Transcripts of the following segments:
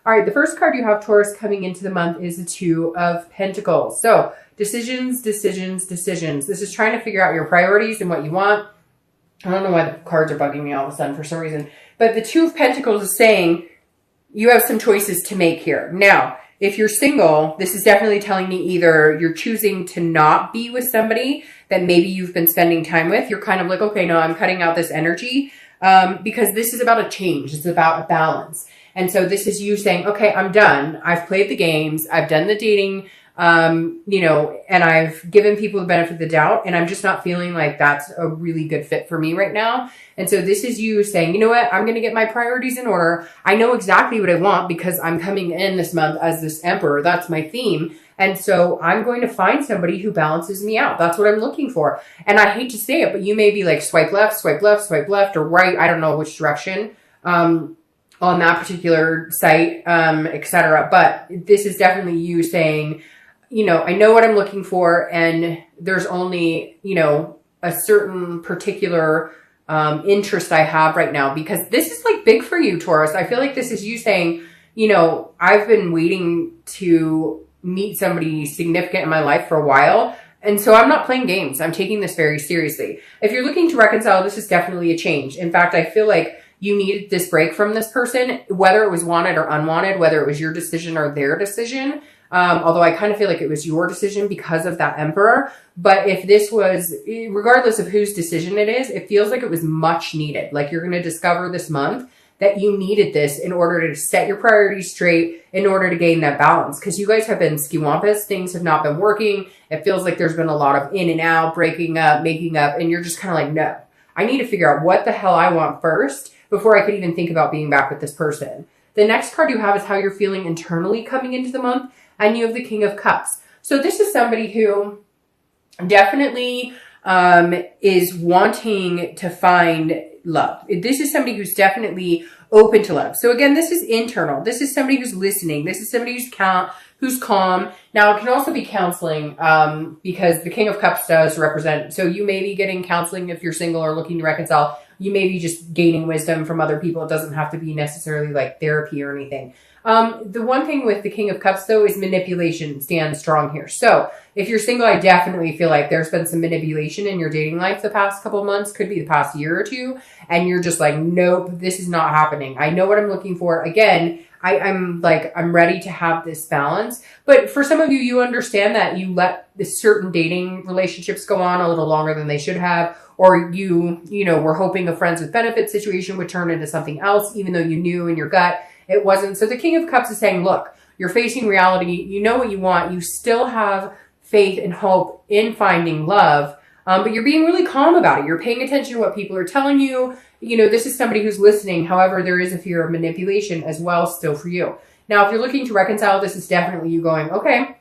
All right, the first card you have, Taurus, coming into the month is the Two of Pentacles. So decisions, decisions, decisions. This is trying to figure out your priorities and what you want. I don't know why the cards are bugging me all of a sudden for some reason. But the Two of Pentacles is saying you have some choices to make here. Now, if you're single, this is definitely telling me either you're choosing to not be with somebody that maybe you've been spending time with. You're kind of like, okay, no, I'm cutting out this energy because this is about a change. It's about a balance. And so this is you saying, okay, I'm done. I've played the games. I've done the dating, you know, and I've given people the benefit of the doubt. And I'm just not feeling like that's a really good fit for me right now. And so this is you saying, you know what? I'm going to get my priorities in order. I know exactly what I want because I'm coming in this month as this emperor. That's my theme. And so I'm going to find somebody who balances me out. That's what I'm looking for. And I hate to say it, but you may be like swipe left, swipe left, swipe left, or right. I don't know which direction. On that particular site, etc. But this is definitely you saying, you know, I know what I'm looking for, and there's only, you know, a certain particular interest I have right now, because this is like big for you, Taurus. I feel like this is you saying, you know, I've been waiting to meet somebody significant in my life for a while. And so I'm not playing games. I'm taking this very seriously. If you're looking to reconcile, this is definitely a change. In fact, I feel like you needed this break from this person, whether it was wanted or unwanted, whether it was your decision or their decision. Although I kind of feel like it was your decision because of that emperor. But if this was, regardless of whose decision it is, it feels like it was much needed. Like you're going to discover this month that you needed this in order to set your priorities straight, in order to gain that balance. Because you guys have been skiwampus. Things have not been working. It feels like there's been a lot of in and out, breaking up, making up. And you're just kind of like, no, I need to figure out what the hell I want first before I could even think about being back with this person. The next card you have is how you're feeling internally coming into the month. And you have the King of Cups. So this is somebody who definitely is wanting to find love. This is somebody who's definitely open to love. So again, this is internal. This is somebody who's listening. This is somebody who's calm. Now, it can also be counseling because the King of Cups does represent. So you may be getting counseling if you're single or looking to reconcile. You may be just gaining wisdom from other people. It doesn't have to be necessarily like therapy or anything. The one thing with the King of Cups, though, is manipulation stands strong here. So if you're single, I definitely feel like there's been some manipulation in your dating life the past couple months, could be the past year or two. And you're just like, nope, this is not happening. I know what I'm looking for. Again, I'm ready to have this balance. But for some of you, you understand that you let certain dating relationships go on a little longer than they should have. Or you know, were hoping a friends with benefits situation would turn into something else, even though you knew in your gut it wasn't. So the King of Cups is saying, look, you're facing reality. You know what you want. You still have faith and hope in finding love, but you're being really calm about it. You're paying attention to what people are telling you. You know, this is somebody who's listening. However, there is a fear of manipulation as well still for you. Now, if you're looking to reconcile, this is definitely you going, okay,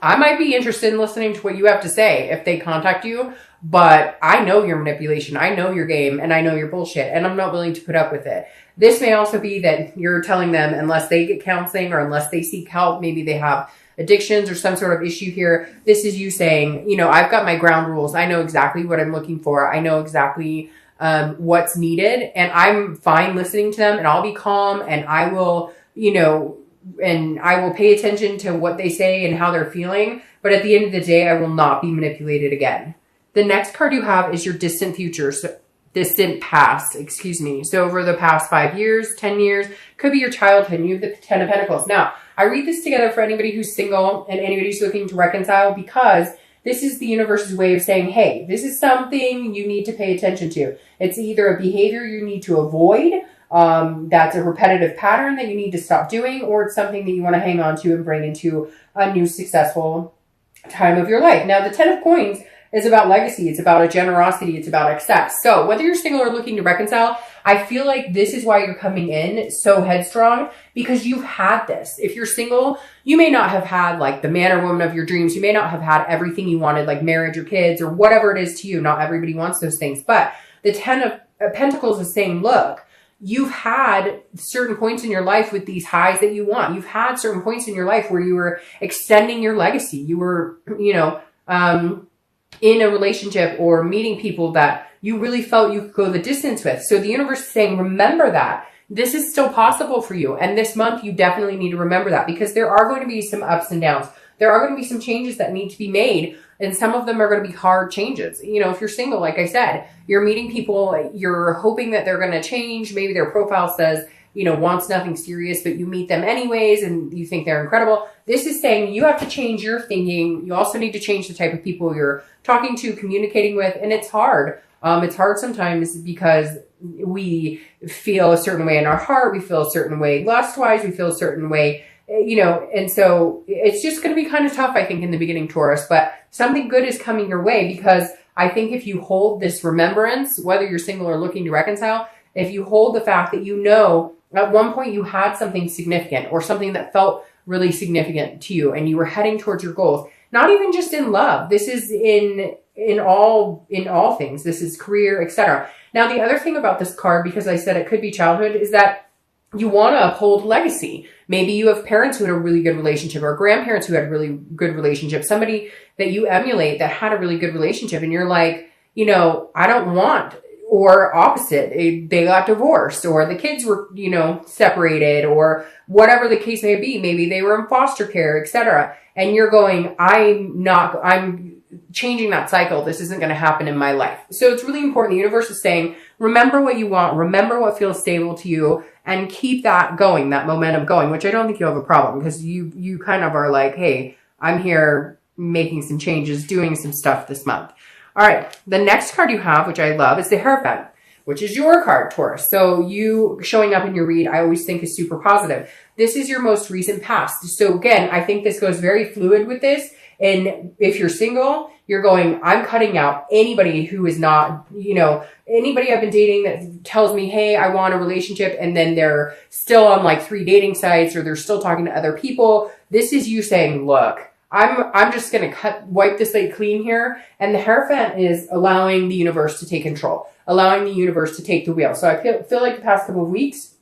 I might be interested in listening to what you have to say if they contact you, but I know your manipulation. I know your game, and I know your bullshit, and I'm not willing to put up with it. This may also be that you're telling them unless they get counseling or unless they seek help, maybe they have addictions or some sort of issue here. This is you saying, you know, I've got my ground rules. I know exactly what I'm looking for. I know exactly what's needed, and I'm fine listening to them, and I'll be calm, and I will, you know, and I will pay attention to what they say and how they're feeling. But at the end of the day, I will not be manipulated again. The next card you have is your distant future. So distant past, excuse me. So over the past 5 years, 10 years, could be your childhood. You have the 10 of Pentacles. Now, I read this together for anybody who's single and anybody who's looking to reconcile, because this is the universe's way of saying, hey, this is something you need to pay attention to. It's either a behavior you need to avoid, that's a repetitive pattern that you need to stop doing, or it's something that you want to hang on to and bring into a new successful time of your life. Now, the 10 of Coins is about legacy. It's about a generosity. It's about excess. So whether you're single or looking to reconcile, I feel like this is why you're coming in so headstrong, because you've had this. If you're single, you may not have had like the man or woman of your dreams. You may not have had everything you wanted, like marriage or kids or whatever it is to you. Not everybody wants those things. But the 10 of Pentacles is saying, look, you've had certain points in your life with these highs that you want. You've had certain points in your life where you were extending your legacy. You were, you know, in a relationship or meeting people that you really felt you could go the distance with. So the universe is saying, remember that. this is still possible for you. And this month, you definitely need to remember that, because there are going to be some ups and downs. There are going to be some changes that need to be made. And some of them are going to be hard changes. You know, if you're single, like I said, you're meeting people, you're hoping that they're going to change. Maybe their profile says, you know, wants nothing serious, but you meet them anyways and you think they're incredible. This is saying you have to change your thinking. You also need to change the type of people you're talking to, communicating with. And it's hard. It's hard sometimes because we feel a certain way in our heart. We feel a certain way lust-wise. We feel a certain way, you know, and so it's just going to be kind of tough, I think, in the beginning, Taurus, but something good is coming your way, because I think if you hold this remembrance, whether you're single or looking to reconcile, if you hold the fact that, you know, at one point you had something significant or something that felt really significant to you and you were heading towards your goals, not even just in love. This is in all things. This is career, etc. Now, the other thing about this card, because I said it could be childhood, is that you want to uphold legacy. Maybe you have parents who had a really good relationship, or grandparents who had a really good relationship, somebody that you emulate that had a really good relationship. And you're like, you know, I don't want, or opposite, they got divorced, or the kids were, you know, separated, or whatever the case may be. Maybe they were in foster care, etc. And you're going, I'm changing that cycle. This isn't going to happen in my life. So it's really important. The universe is saying, remember what you want, remember what feels stable to you, and keep that going, that momentum going, which I don't think you have a problem, because you kind of are like, hey, I'm here making some changes, doing some stuff this month. All right. The next card you have, which I love, is the Hierophant, which is your card, Taurus. So you showing up in your read, I always think is super positive. This is your most recent past. So again, I think this goes very fluid with this. And if you're single, you're going, I'm cutting out anybody who is not, you know, anybody I've been dating that tells me, hey, I want a relationship, and then they're still on like 3 dating sites, or they're still talking to other people. This is you saying, look, I'm just going to wipe the slate clean here. And the Hierophant is allowing the universe to take control, allowing the universe to take the wheel. So I feel like the past couple of weeks,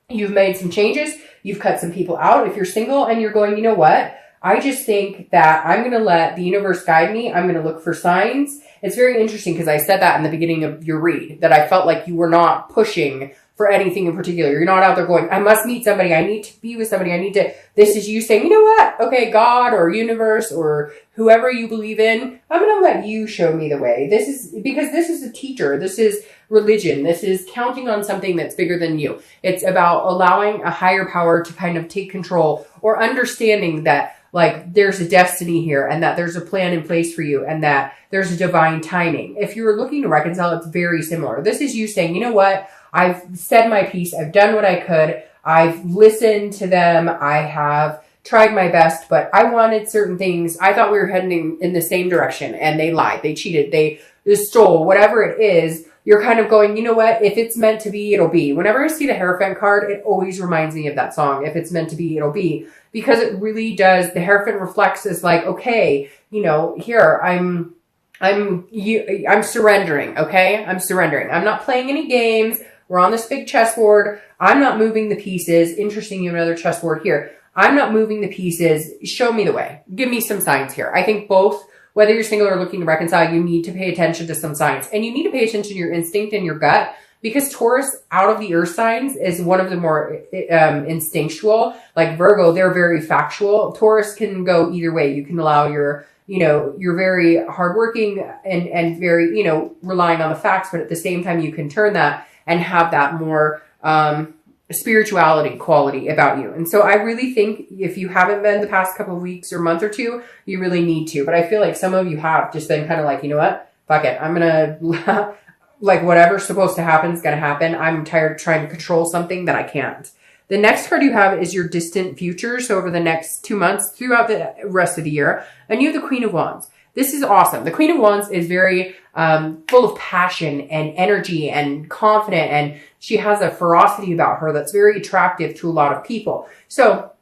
you've made some changes. You've cut some people out. If you're single and you're going, you know what? I just think that I'm going to let the universe guide me. I'm going to look for signs. It's very interesting because I said that in the beginning of your read, that I felt like you were not pushing for anything in particular. You're not out there going, I must meet somebody. I need to be with somebody. This is you saying, you know what? Okay, God or universe or whoever you believe in, I'm going to let you show me the way. This is because this is a teacher. This is religion. This is counting on something that's bigger than you. It's about allowing a higher power to kind of take control, or understanding that like there's a destiny here, and that there's a plan in place for you, and that there's a divine timing. If you're looking to reconcile, it's very similar. This is you saying, you know what? I've said my piece. I've done what I could. I've listened to them. I have tried my best, but I wanted certain things. I thought we were heading in the same direction, and they lied. They cheated. They stole, whatever it is. You're kind of going, you know what? If it's meant to be, it'll be. Whenever I see the Hierophant card, it always reminds me of that song. If it's meant to be, it'll be. Because it really does. The Hierophant reflects as like, okay, you know, here, I'm surrendering, okay? I'm surrendering. I'm not playing any games. We're on this big chessboard. I'm not moving the pieces. Interesting, you have another chessboard here. I'm not moving the pieces. Show me the way. Give me some signs here. I think both, whether you're single or looking to reconcile, you need to pay attention to some signs. And you need to pay attention to your instinct and your gut, because Taurus, out of the earth signs, is one of the more instinctual. Like Virgo, they're very factual. Taurus can go either way. You can allow your, you know, you're very hardworking and very, you know, relying on the facts, but at the same time, you can turn that and have that more spirituality quality about you. And so I really think if you haven't been the past couple of weeks or month or two, you really need to. But I feel like some of you have just been kind of like, you know what? Fuck it. I'm going to, like, whatever's supposed to happen is going to happen. I'm tired of trying to control something that I can't. The next card you have is your distant future. So over the next 2 months, throughout the rest of the year. And you have the Queen of Wands. This is awesome. The Queen of Wands is very full of passion and energy and confident, and she has a ferocity about her that's very attractive to a lot of people. So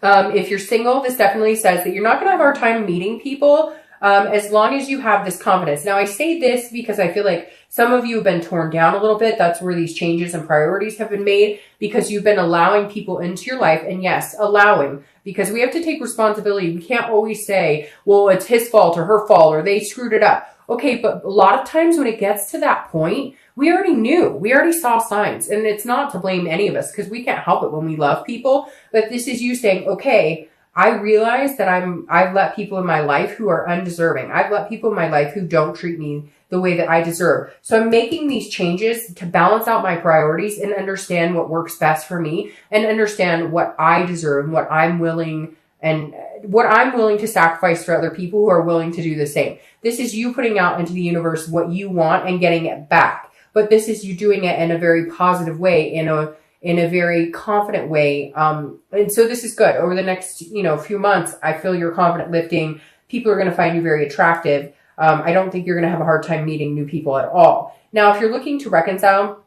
if you're single, this definitely says that you're not going to have a hard time meeting people as long as you have this confidence. Now, I say this because I feel like some of you have been torn down a little bit. That's where these changes and priorities have been made, because you've been allowing people into your life. And yes, allowing, because we have to take responsibility. We can't always say, well, it's his fault or her fault or they screwed it up. Okay, but a lot of times when it gets to that point, we already knew, we already saw signs. And it's not to blame any of us because we can't help it when we love people. But this is you saying, okay, I realize that I've let people in my life who are undeserving. I've let people in my life who don't treat me the way that I deserve. So I'm making these changes to balance out my priorities and understand what works best for me and understand what I deserve and what I'm willing to sacrifice for other people who are willing to do the same. This is you putting out into the universe what you want and getting it back. But this is you doing it in a very positive way, in a very confident way. And so this is good. Over the next, few months, I feel your confident lifting. People are going to find you very attractive. I don't think you're going to have a hard time meeting new people at all. Now, if you're looking to reconcile,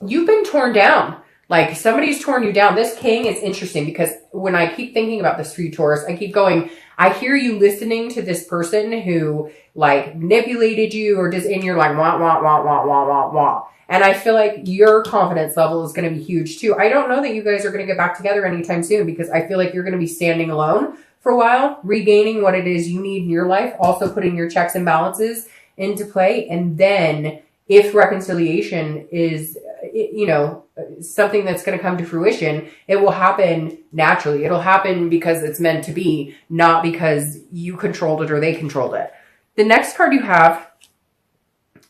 you've been torn down. Like somebody's torn you down. This king is interesting because when I keep thinking about this for you, Taurus, I keep going, I hear you listening to this person who like manipulated you or just and you're like, wah, wah, wah, wah, wah, wah, wah. And I feel like your confidence level is going to be huge too. I don't know that you guys are going to get back together anytime soon because I feel like you're going to be standing alone for a while, regaining what it is you need in your life, also putting your checks and balances into play. And then if reconciliation is, something that's going to come to fruition, it will happen naturally. It'll happen because it's meant to be, not because you controlled it or they controlled it. The next card you have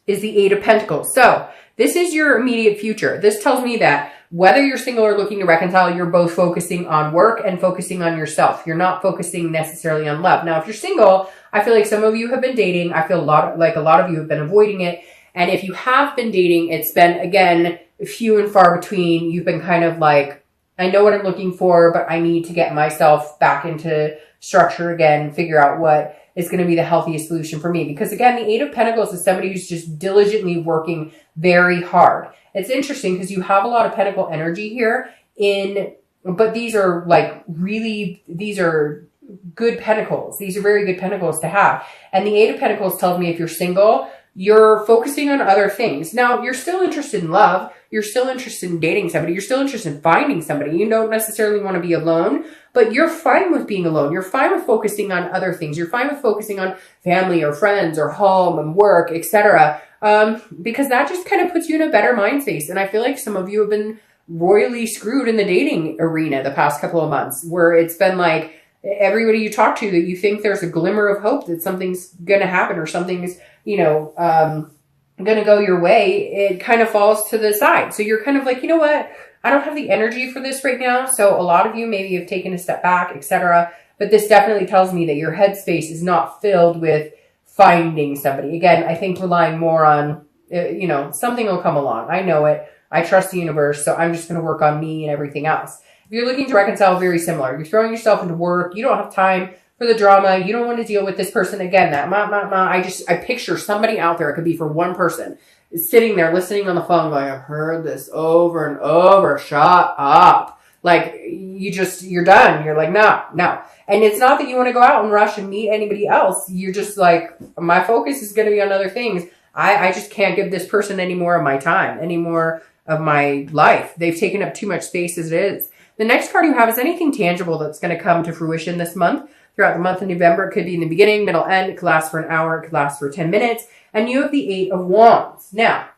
is the Eight of Pentacles. So this is your immediate future. This tells me that whether you're single or looking to reconcile, you're both focusing on work and focusing on yourself. You're not focusing necessarily on love. Now, if you're single, I feel like some of you have been dating. I feel like a lot of you have been avoiding it. And if you have been dating, it's been, again, few and far between. You've been kind of like, I know what I'm looking for, but I need to get myself back into structure again, figure out what is going to be the healthiest solution for me. Because again, the Eight of Pentacles is somebody who's just diligently working very hard. It's interesting because you have a lot of pentacle energy here but these are these are good pentacles. These are very good pentacles to have. And the Eight of Pentacles tells me if you're single, you're focusing on other things. Now, you're still interested in love. You're still interested in dating somebody. You're still interested in finding somebody. You don't necessarily want to be alone, but you're fine with being alone. You're fine with focusing on other things. You're fine with focusing on family or friends or home and work, etc. Because that just kind of puts you in a better mind space. And I feel like some of you have been royally screwed in the dating arena the past couple of months, where it's been like everybody you talk to that you think there's a glimmer of hope that something's going to happen or something's, going to go your way, it kind of falls to the side. So you're kind of like, you know what? I don't have the energy for this right now. So a lot of you maybe have taken a step back, etc. But this definitely tells me that your headspace is not filled with finding somebody. Again, I think relying more on, something will come along. I know it. I trust the universe. So I'm just going to work on me and everything else. If you're looking to reconcile, very similar. You're throwing yourself into work. You don't have time for the drama. You don't want to deal with this person again. I picture somebody out there. It could be for one person sitting there listening on the phone going, I've heard this over and over. Shut up. Like you're done. You're like, no. And it's not that you want to go out and rush and meet anybody else. You're just like, my focus is going to be on other things. I just can't give this person any more of my time, any more of my life. They've taken up too much space as it is. The next card you have is anything tangible that's going to come to fruition this month. Throughout the month of November, it could be in the beginning, middle, end. It could last for an hour. It could last for 10 minutes. And you have the Eight of Wands. Now,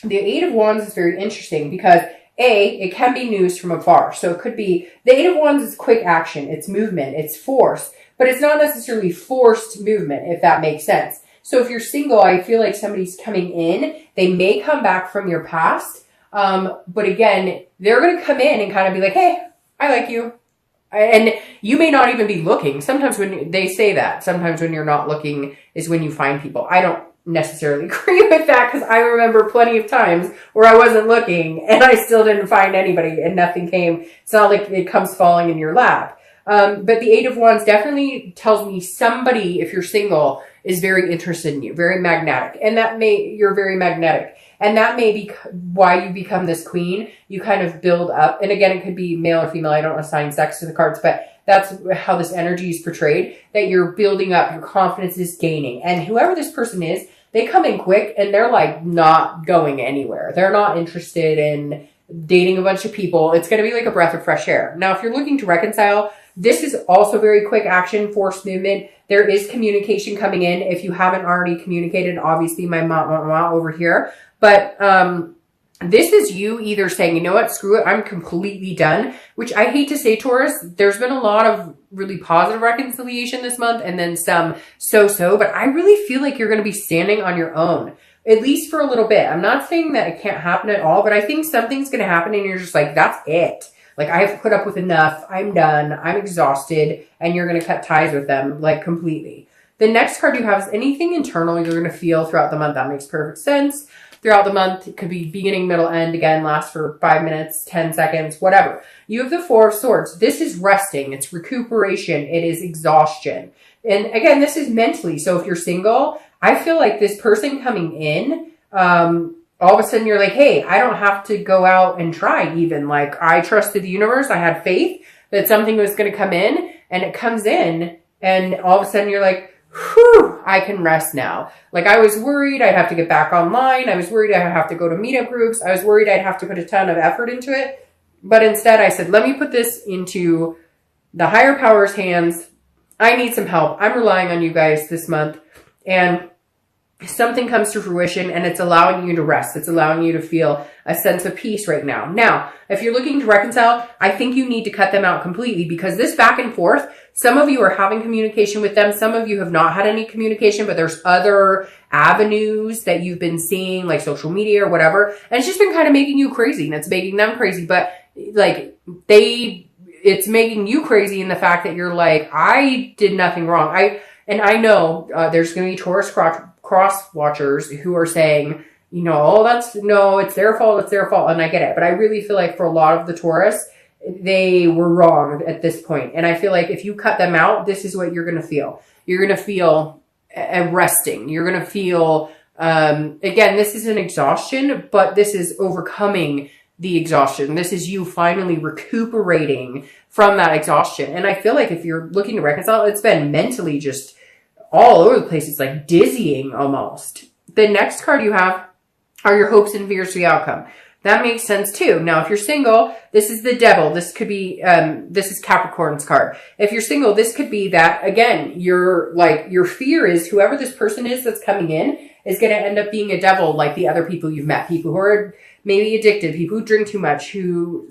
the Eight of Wands is very interesting because it can be news from afar. So it could be, the Eight of Wands is quick action. It's movement. It's force. But it's not necessarily forced movement, if that makes sense. So if you're single, I feel like somebody's coming in. They may come back from your past. But again, they're going to come in and kind of be like, hey, I like you. And you may not even be looking. Sometimes when they say that, sometimes when you're not looking is when you find people. I don't necessarily agree with that because I remember plenty of times where I wasn't looking and I still didn't find anybody and nothing came. It's not like it comes falling in your lap. But the Eight of Wands definitely tells me somebody, if you're single, is very interested in you, very magnetic. And you're very magnetic. And that may be why you become this queen. You kind of build up. And again, it could be male or female. I don't assign sex to the cards, but that's how this energy is portrayed, that you're building up. Your confidence is gaining. And whoever this person is, they come in quick and they're like not going anywhere. They're not interested in dating a bunch of people. It's going to be like a breath of fresh air. Now, if you're looking to reconcile, this is also very quick action, forced movement, There is communication coming in. If you haven't already communicated, obviously my mom over here. But this is you either saying, you know what, screw it, I'm completely done, which I hate to say, Taurus, there's been a lot of really positive reconciliation this month and then some so-so, but I really feel like you're going to be standing on your own, at least for a little bit. I'm not saying that it can't happen at all, but I think something's going to happen and you're just like, that's it. Like, I have put up with enough. I'm done. I'm exhausted. And you're going to cut ties with them, like, completely. The next card you have is anything internal you're going to feel throughout the month. That makes perfect sense. Throughout the month, it could be beginning, middle, end. Again, last for 5 minutes, 10 seconds, whatever. You have the Four of Swords. This is resting. It's recuperation. It is exhaustion. And again, this is mentally. So if you're single, I feel like this person coming in, all of a sudden you're like, hey, I don't have to go out and try even. Like, I trusted the universe. I had faith that something was going to come in, and it comes in, and all of a sudden you're like, whew, I can rest now. Like, I was worried I'd have to get back online. I was worried I'd have to go to meetup groups. I was worried I'd have to put a ton of effort into it. But instead I said, let me put this into the higher power's hands. I need some help. I'm relying on you guys this month. And something comes to fruition and it's allowing you to rest. It's allowing you to feel a sense of peace right now. Now, if you're looking to reconcile, I think you need to cut them out completely, because this back and forth, some of you are having communication with them. Some of you have not had any communication, but there's other avenues that you've been seeing, like social media or whatever. And it's just been kind of making you crazy, and it's making them crazy. But like, it's making you crazy in the fact that you're like, I did nothing wrong. I know there's going to be Taurus cross watchers who are saying, you know, oh, it's their fault. It's their fault. And I get it. But I really feel like for a lot of the Taurus, they were wrong at this point. And I feel like if you cut them out, this is what you're going to feel. You're going to feel resting. You're going to feel, again, this is an exhaustion, but this is overcoming the exhaustion. This is you finally recuperating from that exhaustion. And I feel like if you're looking to reconcile, it's been mentally just all over the place. It's like dizzying almost. The next card you have are your hopes and fears for the outcome. That makes sense too. Now, if you're single, this is the Devil. This could be, this is Capricorn's card. If you're single, this could be that, again, your fear is whoever this person is that's coming in is going to end up being a devil like the other people you've met. People who are maybe addicted, people who drink too much, who,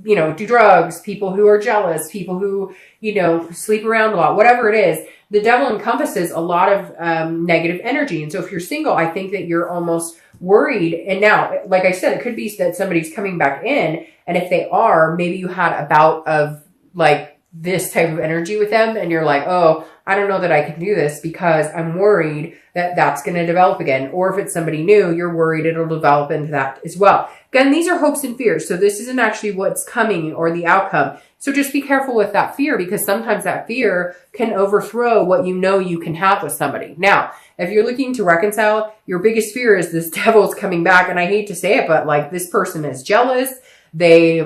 you know, do drugs, people who are jealous, people who, you know, sleep around a lot, whatever it is. The devil encompasses a lot of negative energy. And so if you're single, I think that you're almost worried. And now, like I said, it could be that somebody's coming back in. And if they are, maybe you had a bout of like this type of energy with them. And you're like, oh, I don't know that I can do this because I'm worried that that's going to develop again. Or if it's somebody new, you're worried it'll develop into that as well. Again, these are hopes and fears. So this isn't actually what's coming or the outcome. So just be careful with that fear, because sometimes that fear can overthrow what you know you can have with somebody. Now, if you're looking to reconcile, your biggest fear is this devil's coming back. And I hate to say it, but like, this person is jealous. They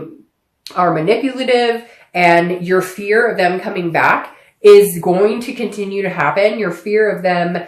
are manipulative, and your fear of them coming back is going to continue to happen. Your fear of them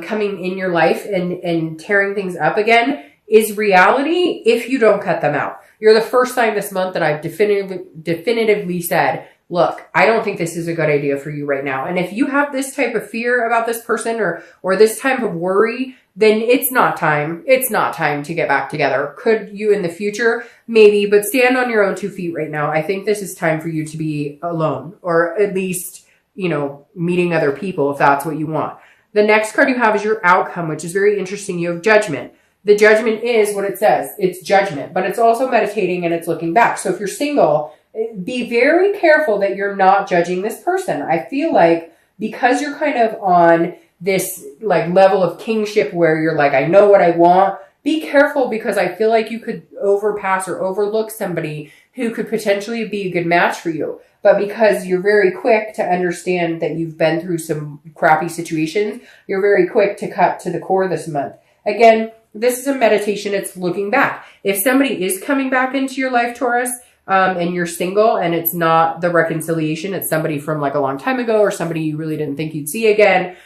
coming in your life and tearing things up again is reality if you don't cut them out. You're the first time this month that I've definitively said, look, I don't think this is a good idea for you right now. And if you have this type of fear about this person or this type of worry, then it's not time. It's not time to get back together. Could you in the future? Maybe, but stand on your own 2 feet right now. I think this is time for you to be alone, or at least, you know, meeting other people if that's what you want. The next card you have is your outcome, which is very interesting. You have Judgment. The Judgment is what it says. It's judgment, but it's also meditating and it's looking back. So if you're single, be very careful that you're not judging this person. I feel like because you're kind of on this like level of kingship where you're like, I know what I want, be careful, because I feel like you could overpass or overlook somebody who could potentially be a good match for you. But because you're very quick to understand that you've been through some crappy situations, you're very quick to cut to the core this month. Again, this is a meditation. It's looking back. If somebody is coming back into your life, Taurus, and you're single and it's not the reconciliation, it's somebody from like a long time ago or somebody you really didn't think you'd see again.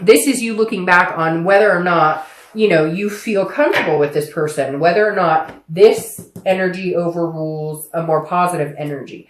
This is you looking back on whether or not, you know, you feel comfortable with this person, whether or not this energy overrules a more positive energy.